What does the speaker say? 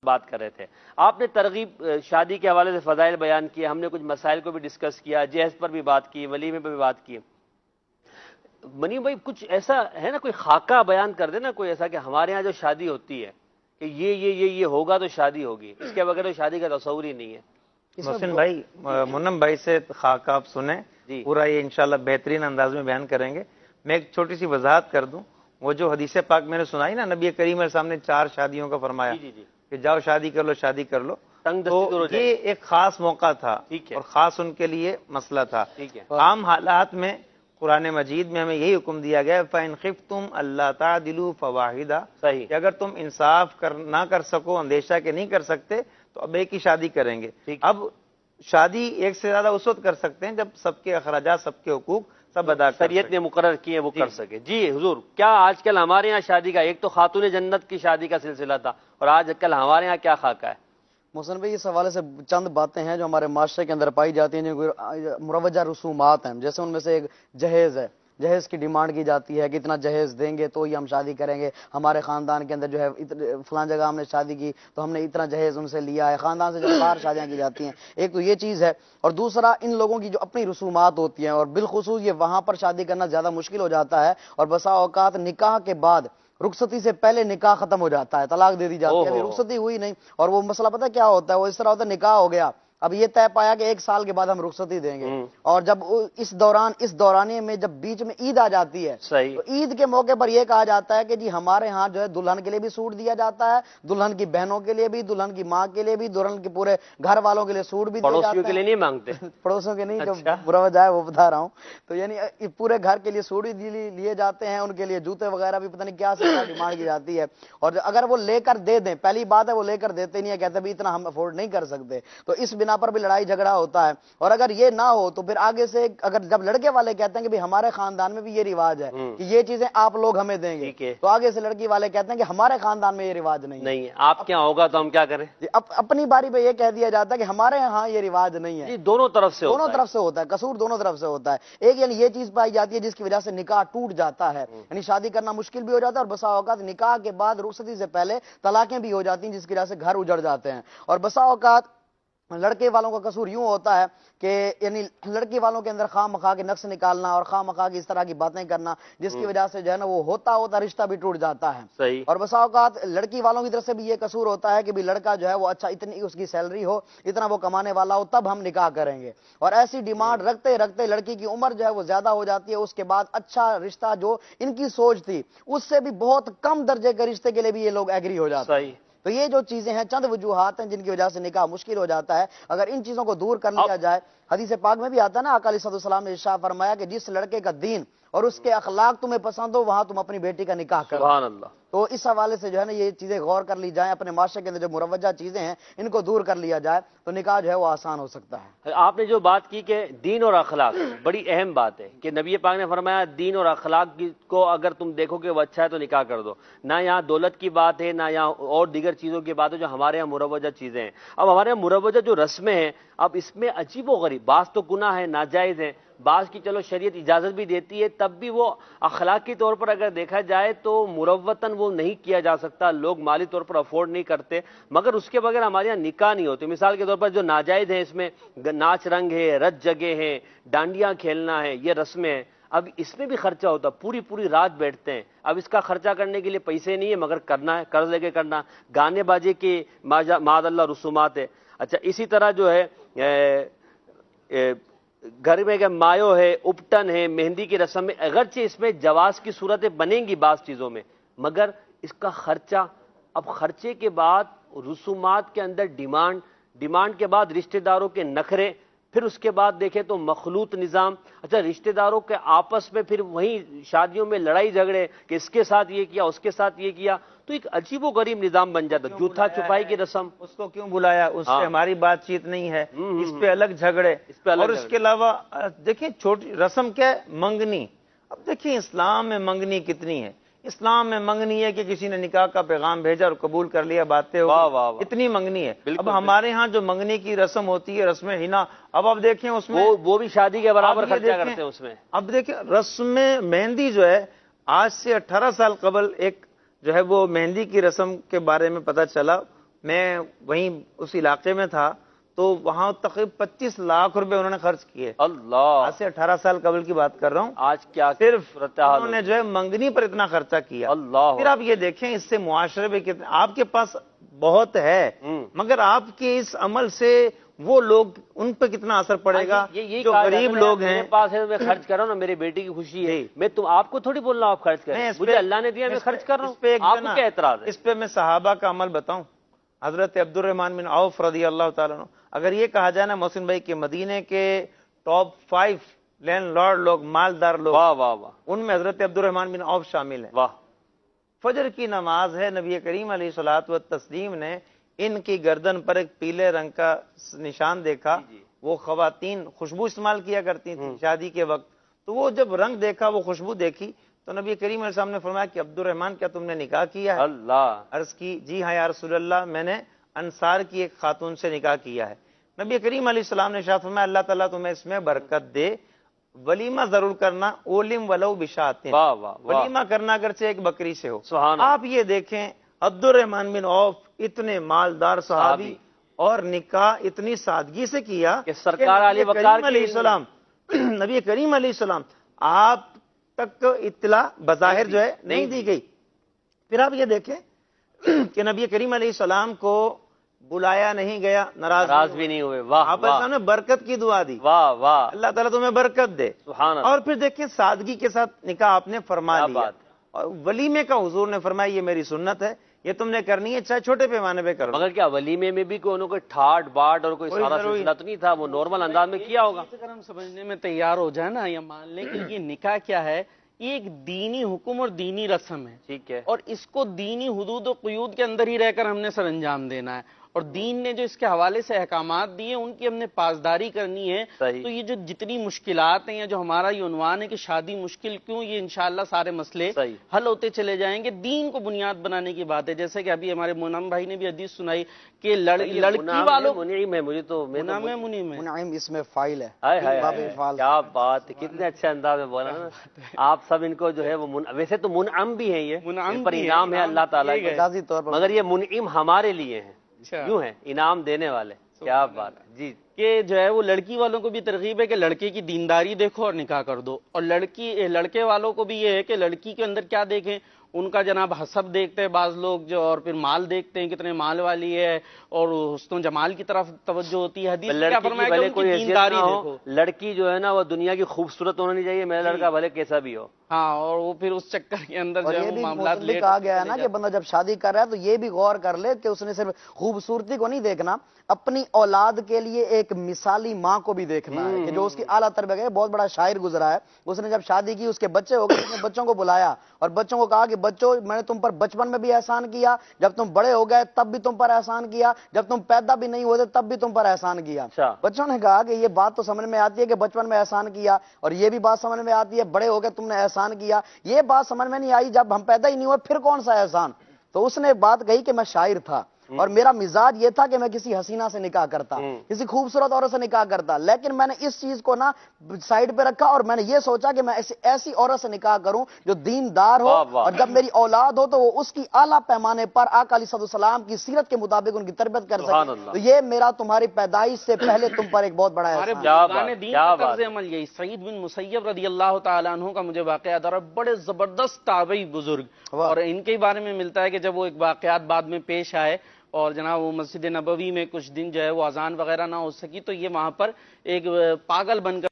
بات کر رہے تھے آپ نے ترغیب شادی کے حوالے سے فضائل بیان کیے، ہم نے کچھ مسائل کو بھی ڈسکس کیا، جہیز پر بھی بات کی، ولیمے پر بھی بات کی۔ منی بھائی کچھ ایسا ہے نا، کوئی خاکہ بیان کر دے نا، کوئی ایسا کہ ہمارے ہاں جو شادی ہوتی ہے کہ یہ ہوگا تو شادی ہوگی، اس کے بغیر تو شادی کا تصور ہی نہیں ہے۔ محسن بھائی، منم بھائی سے خاکہ آپ سنیں، پورا یہ انشاءاللہ بہترین انداز میں بیان کریں گے۔ میں ایک چھوٹی سی وضاحت کر دوں، وہ جو حدیث پاک میں نے سنائی نا، نبی کریم علیہ السلام نے 4 شادیوں کا فرمایا کہ جاؤ شادی کر لو، شادی کر لو، تو یہ ایک خاص موقع تھا اور خاص ان کے لیے مسئلہ تھا۔ عام حالات میں قرآن مجید میں ہمیں یہی حکم دیا گیا فَإِنْ خِفْتُمْ أَلَّا تَعْدِلُوا فَوَاحِدَةً، کہ اگر تم انصاف نہ کر سکو، اندیشہ کہ نہیں کر سکتے، تو اب ایک ہی شادی کریں گے۔ اب شادی ایک سے زیادہ اس وقت کر سکتے ہیں جب سب کے اخراجات، سب کے حقوق سب ادا کر شریعت نے مقرر کیے وہ کر سکے۔ جی حضور، کیا آج کل ہمارے یہاں شادی کا، ایک تو خاتون جنت کی شادی کا سلسلہ تھا، اور آج کل ہمارے یہاں کیا خاکہ ہے؟ محسن بھائی، اس حوالے سے چند باتیں ہیں جو ہمارے معاشرے کے اندر پائی جاتی ہیں، جو مروجہ رسومات ہیں، جیسے ان میں سے ایک جہیز ہے۔ جہیز کی ڈیمانڈ کی جاتی ہے کہ اتنا جہیز دیں گے تو ہی ہم شادی کریں گے، ہمارے خاندان کے اندر جو ہے فلاں جگہ ہم نے شادی کی تو ہم نے اتنا جہیز ان سے لیا ہے۔ خاندان سے جب باہر شادیاں کی جاتی ہیں، ایک تو یہ چیز ہے، اور دوسرا ان لوگوں کی جو اپنی رسومات ہوتی ہیں، اور بالخصوص یہ وہاں پر شادی کرنا زیادہ مشکل ہو جاتا ہے، اور بسا اوقات نکاح کے بعد رخصتی سے پہلے نکاح ختم ہو جاتا ہے، طلاق دے دی جاتی ہے، ابھی رخصتی ہوئی نہیں، اور وہ مسئلہ پتہ کیا ہوتا ہے، وہ اس طرح ہوتا ہے نکاح ہو گیا، اب یہ طے پایا کہ 1 سال کے بعد ہم رخصتی دیں گے، اور جب اس دورانیے میں جب بیچ میں عید آ جاتی ہے تو عید کے موقع پر یہ کہا جاتا ہے کہ جی ہمارے ہاں جو ہے دلہن کے لیے بھی سوٹ دیا جاتا ہے، دلہن کی بہنوں کے لیے بھی، دلہن کی ماں کے لیے بھی، دلہن کے پورے گھر والوں کے لیے سوٹ بھی دیے جاتے ہیں۔ پڑوسیوں کے لیے نہیں مانگتے؟ پڑوسیوں کے نہیں، جو مروجہ ہے وہ بتا رہا ہوں، تو یعنی پورے گھر کے لیے سوٹ بھی لیے جاتے ہیں، ان کے لیے جوتے وغیرہ بھی پتہ نہیں کیا سے ڈیمانڈ کی جاتی ہے، اور اگر وہ لے کر دے دیں، پہلی بات ہے وہ لے کر دیتے نہیں ہے، کہتے بھی اتنا ہم افورڈ نہیں کر سکتے، تو اس بنا پر بھی لڑائی جھگڑا ہوتا ہے۔ اور اگر یہ نہ ہو تو پھر آگے سے اگر جب لڑکے والے کہتے ہیں کہ ہمارے خاندان میں بھی یہ رواج ہے کہ یہ چیزیں آپ لوگ ہمیں دیں گے، تو آگے سے لڑکی والے کہتے ہیں کہ ہمارے خاندان میں یہ رواج نہیں ہے، آپ کیا ہوگا تو ہم کیا کریں؟ اپنی باری پہ یہ کہہ دیا جاتا ہے کہ ہمارے ہاں یہ رواج نہیں ہے۔ دونوں طرف سے ہوتا ہے، قصور دونوں طرف سے ہوتا ہے۔ ایک یعنی یہ چیز پائی جاتی ہے جس کی وجہ سے نکاح ٹوٹ جاتا ہے، یعنی شادی کرنا مشکل بھی ہو جاتا ہے، اور بسا اوقات نکاح کے بعد رخصتی سے پہلے طلاقیں بھی ہو جاتی ہیں جس کی وجہ سے گھر اجڑ جاتے ہیں، اور بسا اوقات لڑکے والوں کا قصور یوں ہوتا ہے کہ یعنی لڑکی والوں کے اندر خواہ مخواہ کے نقص نکالنا اور خواہ مخواہ کی اس طرح کی باتیں کرنا جس کی وجہ سے جو ہے نا وہ ہوتا رشتہ بھی ٹوٹ جاتا ہے۔ اور بسا اوقات لڑکی والوں کی طرف سے بھی یہ قصور ہوتا ہے کہ بھی لڑکا جو ہے وہ اچھا، اتنی اس کی سیلری ہو، اتنا وہ کمانے والا ہو، تب ہم نکاح کریں گے، اور ایسی ڈیمانڈ رکھتے رکھتے لڑکی کی عمر جو ہے وہ زیادہ ہو جاتی ہے، اس کے بعد اچھا رشتہ جو ان کی سوچ تھی اس سے بھی بہت کم درجے کے رشتے کے لیے بھی یہ لوگ ایگری ہو جاتے ہیں۔ تو یہ جو چیزیں ہیں چند وجوہات ہیں جن کی وجہ سے نکاح مشکل ہو جاتا ہے۔ اگر ان چیزوں کو دور کر لیا جائے، حدیث پاک میں بھی آتا ہے نا، آقا علیہ السلام نے ارشاد فرمایا کہ جس لڑکے کا دین اور اس کے اخلاق تمہیں پسند ہو وہاں تم اپنی بیٹی کا نکاح کرو۔ سبحان اللہ۔ تو اس حوالے سے جو ہے نا یہ چیزیں غور کر لی جائیں، اپنے معاشرے کے اندر جو مروجہ چیزیں ہیں ان کو دور کر لیا جائے تو نکاح جو ہے وہ آسان ہو سکتا ہے۔ آپ نے جو بات کی کہ دین اور اخلاق، بڑی اہم بات ہے کہ نبی پاک نے فرمایا دین اور اخلاق کو اگر تم دیکھو کہ وہ اچھا ہے تو نکاح کر دو۔ نہ یہاں دولت کی بات ہے، نہ یہاں اور دیگر چیزوں کی بات ہے جو ہمارے یہاں مروجہ چیزیں ہیں۔ اب ہمارے یہاں مروجہ جو رسمیں ہیں، اب اس میں عجیب و غریب، بعض تو گناہ ہے، ناجائز ہیں، بعض کی چلو شریعت اجازت بھی دیتی ہے، تب بھی وہ اخلاقی طور پر اگر دیکھا جائے تو مروتاً وہ نہیں کیا جا سکتا، لوگ مالی طور پر افورڈ نہیں کرتے، مگر اس کے بغیر ہمارے یہاں نکاح نہیں ہوتے۔ مثال کے طور پر جو ناجائز ہیں اس میں ناچ رنگ ہے، رت جگہ ہیں، ڈانڈیاں کھیلنا ہے، یہ رسمیں ہیں، اب اس میں بھی خرچہ ہوتا، پوری رات بیٹھتے ہیں، اب اس کا خرچہ کرنے کے لیے پیسے نہیں ہے مگر کرنا ہے، قرض لے کے کرنا، گانے باجے کی معاذ اللہ رسومات ہے۔ اچھا اسی طرح جو ہے گھر میں مایو ہے، اپٹن ہے، مہندی کی رسم میں، اگرچہ اس میں جواز کی صورتیں بنیں گی بعض چیزوں میں، مگر اس کا خرچہ، اب خرچے کے بعد رسومات کے اندر ڈیمانڈ کے بعد رشتہ داروں کے نخرے، پھر اس کے بعد دیکھیں تو مخلوط نظام، اچھا رشتہ داروں کے آپس میں پھر وہیں شادیوں میں لڑائی جھگڑے کہ اس کے ساتھ یہ کیا، اس کے ساتھ یہ کیا، تو ایک عجیب و غریب نظام بن جاتا، جوتھا چھپائی کی رسم، اس کو کیوں بلایا، اس سے ہماری بات چیت نہیں ہے، اس پہ الگ جھگڑے، اور اس کے علاوہ دیکھیں چھوٹی رسم کیا ہے، منگنی۔ اب دیکھیں اسلام میں منگنی کتنی ہے، اسلام میں منگنی ہے کہ کسی نے نکاح کا پیغام بھیجا اور قبول کر لیا، باتیں ہو اتنی منگنی ہے۔ اب ہمارے ہاں جو منگنی کی رسم ہوتی ہے، رسم حنا، اب آپ دیکھیں اس میں وہ بھی شادی کے برابر خرچہ کرتے ہیں اس میں۔ اب دیکھیں رسم مہندی جو ہے، آج سے 18 سال قبل ایک جو ہے وہ مہندی کی رسم کے بارے میں پتہ چلا، میں وہیں اس علاقے میں تھا تو وہاں تقریباً 25 لاکھ روپے انہوں نے خرچ کیے. اللہ. آج سے 18 سال قبل کی بات کر رہا ہوں. آج کیا صرف صورتحال انہوں نے جو ہے منگنی پر اتنا خرچہ کیا. اللہ. پھر آپ یہ دیکھیں اس سے معاشرے میں کتنے آپ کے پاس بہت ہے مگر آپ کے اس عمل سے وہ لوگ ان پہ کتنا اثر پڑے گا جو غریب لوگ ہیں. میرے پاس ہے میں خرچ کر رہا ہوں نا, میری بیٹی کی خوشی ہے, میں تم آپ کو تھوڑی بول رہا ہوں آپ خرچ کریں, مجھے اللہ نے دیا میں خرچ کر رہا ہوں, آپ کو کیا اعتراض ہے؟ اس پہ میں صحابہ کا عمل بتاؤں. حضرت عبد الرحمن بن عوف رضی اللہ تعالیٰ عنہ, اگر یہ کہا جائے نا محسن بھائی کہ مدینے کے ٹاپ 5 لینڈ لارڈ لوگ, مالدار لوگ, واہ واہ واہ, ان میں حضرت عبد الرحمن بن عوف شامل ہیں. واہ. فجر کی نماز ہے, نبی کریم علیہ الصلوۃ والتسلیم نے ان کی گردن پر ایک پیلے رنگ کا نشان دیکھا. وہ خواتین خوشبو استعمال کیا کرتی تھیں شادی کے وقت, تو وہ جب رنگ دیکھا, وہ خوشبو دیکھی, تو نبی کریم علیہ السلام نے فرمایا کہ عبد الرحمن کیا تم نے نکاح کیا ہے؟ اللہ. عرض کی جی ہاں یا رسول اللہ, میں نے انصار کی ایک خاتون سے نکاح کیا ہے. نبی کریم علیہ السلام نے ارشاد فرمایا اللہ تعالیٰ تمہیں اس میں برکت دے, ولیمہ ضرور کرنا, اولم ولو بشات, واہ واہ, ولیمہ کرنا اگرچہ ایک بکری سے ہو. سبحان اللہ. آپ یہ دیکھیں عبد الرحمن بن عوف اتنے مالدار صحابی اور نکاح اتنی سادگی سے کیا کہ سرکار علی وقار علیہ السلام نبی کریم علیہ السلام آپ تک اطلاع بظاہر جو ہے نہیں دی گئی. پھر آپ یہ دیکھیں کہ نبی کریم علیہ السلام کو بلایا نہیں گیا, ناراض بھی نہیں ہوئے. واہ آپ نے برکت کی دعا دی, واہ واہ, اللہ تعالیٰ تمہیں برکت دے. سبحان اللہ. اور پھر دیکھیں سادگی کے ساتھ نکاح آپ نے فرما لیا, اور ولیمے کا حضور نے فرمایا یہ میری سنت ہے, یہ تم نے کرنی ہے چاہے چھوٹے پیمانے پہ کرو. مگر کیا ولیمے میں بھی کوئی ٹھاٹ باٹ اور کوئی سارا سلسلہ تو نہیں تھا, وہ نارمل انداز میں کیا ہوگا. اگر ہم سمجھنے میں تیار ہو جائے نا, یا مان لیں کہ یہ نکاح کیا ہے, یہ ایک دینی حکم اور دینی رسم ہے, ٹھیک ہے, اور اس کو دینی حدود و قیود کے اندر ہی رہ کر ہم نے سر انجام دینا ہے, اور دین نے جو اس کے حوالے سے احکامات دیے ان کی ہم نے پاسداری کرنی ہے. تو یہ جو جتنی مشکلات ہیں, یا جو ہمارا یہ عنوان ہے کہ شادی مشکل کیوں, یہ انشاءاللہ سارے مسئلے حل ہوتے چلے جائیں گے. دین کو بنیاد بنانے کی بات ہے, جیسے کہ ابھی ہمارے منعم بھائی نے بھی حدیث سنائی کہ لڑکی والوں منعم اس میں فائل ہے. کیا بات, کتنے اچھے انداز میں بولا نا آپ سب. ان کو جو ہے وہ ویسے تو منعم بھی ہیں, یہ ان پر انعام ہے اللہ تعالیٰ کا, مگر یہ منعم ہمارے لیے ہیں, یوں ہے انعام دینے والے. کیا بات ہے جی. کہ جو ہے وہ لڑکی والوں کو بھی ترغیب ہے کہ لڑکے کی دینداری دیکھو اور نکاح کر دو, اور لڑکے والوں کو بھی یہ ہے کہ لڑکی کے اندر کیا دیکھیں, ان کا جناب حسب دیکھتے ہیں بعض لوگ جو, اور پھر مال دیکھتے ہیں کتنے مال والی ہے, اور حسن و جمال کی طرف توجہ ہوتی ہے. حدیث کیا فرمایا کہ ان کی دینداری دیکھو. لڑکی جو ہے نا وہ دنیا کی خوبصورت ہونی چاہیے, میرا لڑکا بھلے کیسا بھی ہو. ہاں, اور وہ پھر اس چکر کے اندر جو ہے وہ معاملات کہا گیا ہے نا کہ بندہ جب شادی کر رہا ہے تو یہ بھی غور کر لے کہ اس نے صرف خوبصورتی کو نہیں دیکھنا, اپنی اولاد کے لیے ایک مثالی ماں کو بھی دیکھنا ہے, کہ جو اس کی اعلیٰ تربیت ہے. بہت بڑا شاعر گزرا ہے, اس نے جب شادی کی اس کے بچے ہو گئے, اس نے بچوں کو بلایا اور بچوں کو کہا کہ بچوں میں نے تم پر بچپن میں بھی احسان کیا, جب تم بڑے ہو گئے تب بھی تم پر احسان کیا, جب تم پیدا بھی نہیں ہوتے تب بھی تم پر احسان کیا. بچوں نے کہا کہ یہ بات تو سمجھ میں آتی ہے کہ بچپن میں احسان کیا, اور یہ بھی بات سمجھ میں آتی ہے بڑے ہو گئے تم نے احسان کیا. یہ بات سمجھ میں نہیں آئی جب ہم پیدا ہی نہیں ہوئے پھر کون سا احسان. تو اس نے بات کہی کہ میں شاعر تھا اور میرا مزاج یہ تھا کہ میں کسی حسینہ سے نکاح کرتا, کسی خوبصورت عورت سے نکاح کرتا, لیکن میں نے اس چیز کو نا سائیڈ پہ رکھا اور میں نے یہ سوچا کہ میں ایسی عورت سے نکاح کروں جو دیندار ہو, اور جب میری اولاد ہو تو وہ اس کی اعلیٰ پیمانے پر آقا علیہ السلام کی سیرت کے مطابق ان کی تربیت کر سکے. تو یہ میرا تمہاری پیدائش سے پہلے تم پر ایک بہت بڑا عمل. یہی سعید بن مسیب رضی اللہ تعالیٰ عنہ کا مجھے واقعات, اور بڑے زبردست تابعی بزرگ, اور ان کے بارے میں ملتا ہے کہ جب وہ ایک واقعات بعد میں پیش آئے اور جناب وہ مسجد نبوی میں کچھ دن جو ہے وہ اذان وغیرہ نہ ہو سکی, تو یہ وہاں پر ایک پاگل بن کر